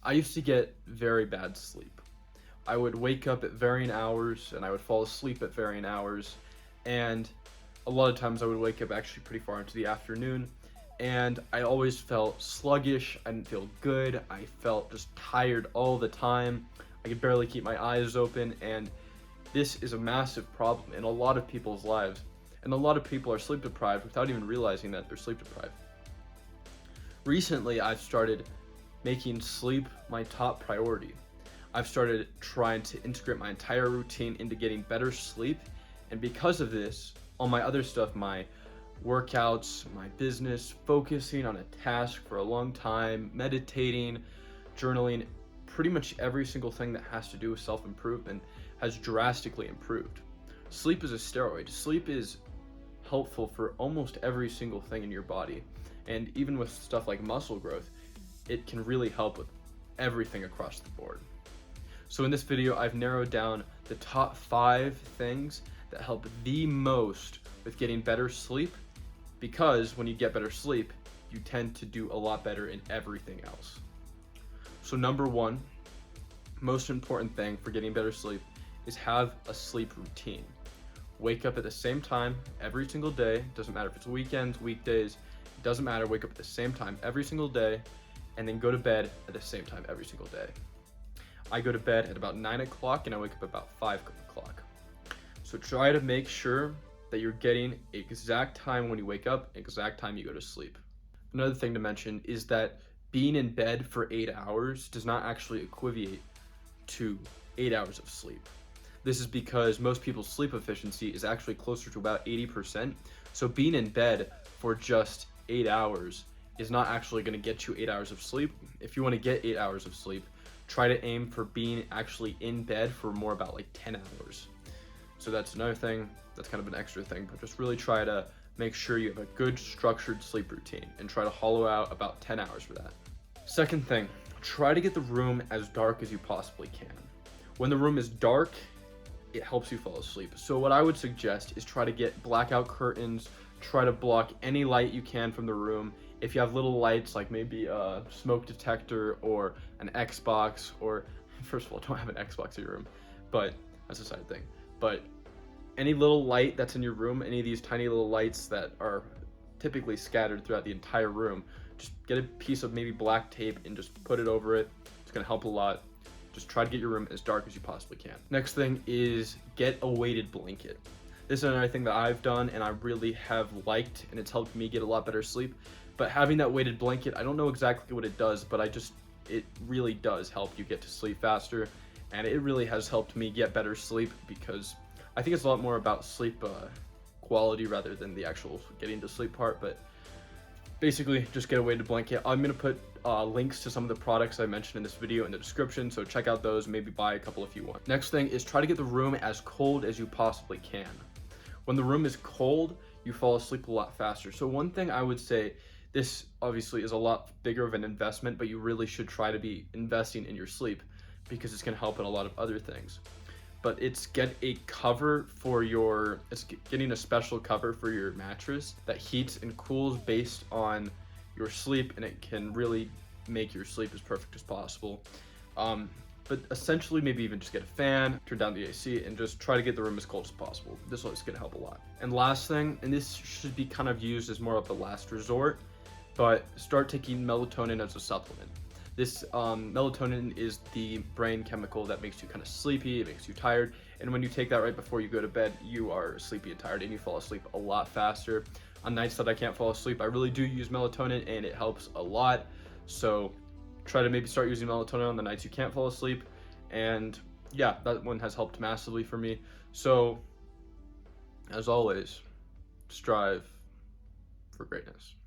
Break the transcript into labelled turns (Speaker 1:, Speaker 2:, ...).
Speaker 1: I used to get very bad sleep. I would wake up at varying hours and I would fall asleep at varying hours. And a lot of times I would wake up actually pretty far into the afternoon. And I always felt sluggish. I didn't feel good. I felt just tired all the time. I could barely keep my eyes open. And this is a massive problem in a lot of people's lives. And a lot of people are sleep deprived without even realizing that they're sleep deprived. Recently, I've started making sleep my top priority. I've started trying to integrate my entire routine into getting better sleep. And because of this, all my other stuff, my workouts, my business, focusing on a task for a long time, meditating, journaling, pretty much every single thing that has to do with self improvement has drastically improved. Sleep is a steroid. Sleep is helpful for almost every single thing in your body. And even with stuff like muscle growth, it can really help with everything across the board. So in this video, I've narrowed down the top 5 things that help the most with getting better sleep, because when you get better sleep, you tend to do a lot better in everything else. So number 1, most important thing for getting better sleep is have a sleep routine. Wake up at the same time every single day. Doesn't matter if it's weekends, weekdays, it doesn't matter. Wake up at the same time every single day, and then go to bed at the same time every single day. I go to bed at about 9 o'clock and I wake up about 5 o'clock. So try to make sure that you're getting exact time when you wake up, exact time you go to sleep. Another thing to mention is that being in bed for 8 hours does not actually equivocate to 8 hours of sleep. This is because most people's sleep efficiency is actually closer to about 80%. So being in bed for just 8 hours is not actually going to get you 8 hours of sleep. If you want to get 8 hours of sleep, try to aim for being actually in bed for more about like 10 hours. So that's another thing, that's kind of an extra thing, but just really try to make sure you have a good structured sleep routine and try to hollow out about 10 hours for that. Second thing, try to get the room as dark as you possibly can. When the room is dark, it helps you fall asleep. So what I would suggest is try to get blackout curtains, try to block any light you can from the room. If you have little lights like maybe a smoke detector or an Xbox, or first of all, don't have an Xbox in your room, but that's a side thing. But any little light that's in your room, any of these tiny little lights that are typically scattered throughout the entire room, just get a piece of maybe black tape and just put it over it. It's gonna help a lot. Just try to get your room as dark as you possibly can. Next thing is get a weighted blanket. This is another thing that I've done and I really have liked, and it's helped me get a lot better sleep. But having that weighted blanket, I don't know exactly what it does, but it really does help you get to sleep faster. And it really has helped me get better sleep, because I think it's a lot more about sleep quality rather than the actual getting to sleep part. But basically, just get a weighted blanket. I'm gonna put links to some of the products I mentioned in this video in the description, so check out those, maybe buy a couple if you want. Next thing is try to get the room as cold as you possibly can. When the room is cold, you fall asleep a lot faster. So one thing I would say, this obviously is a lot bigger of an investment, but you really should try to be investing in your sleep, because it's gonna help in a lot of other things. But it's getting a special cover for your mattress that heats and cools based on your sleep, and it can really make your sleep as perfect as possible. But essentially, maybe even just get a fan, turn down the AC, and just try to get the room as cold as possible. This is gonna help a lot. And last thing, and this should be kind of used as more of a last resort, but start taking melatonin as a supplement. This melatonin is the brain chemical that makes you kind of sleepy, it makes you tired, and when you take that right before you go to bed, you are sleepy and tired, and you fall asleep a lot faster. On nights that I can't fall asleep, I really do use melatonin, and it helps a lot. So try to maybe start using melatonin on the nights you can't fall asleep, and yeah, that one has helped massively for me. So as always, strive for greatness.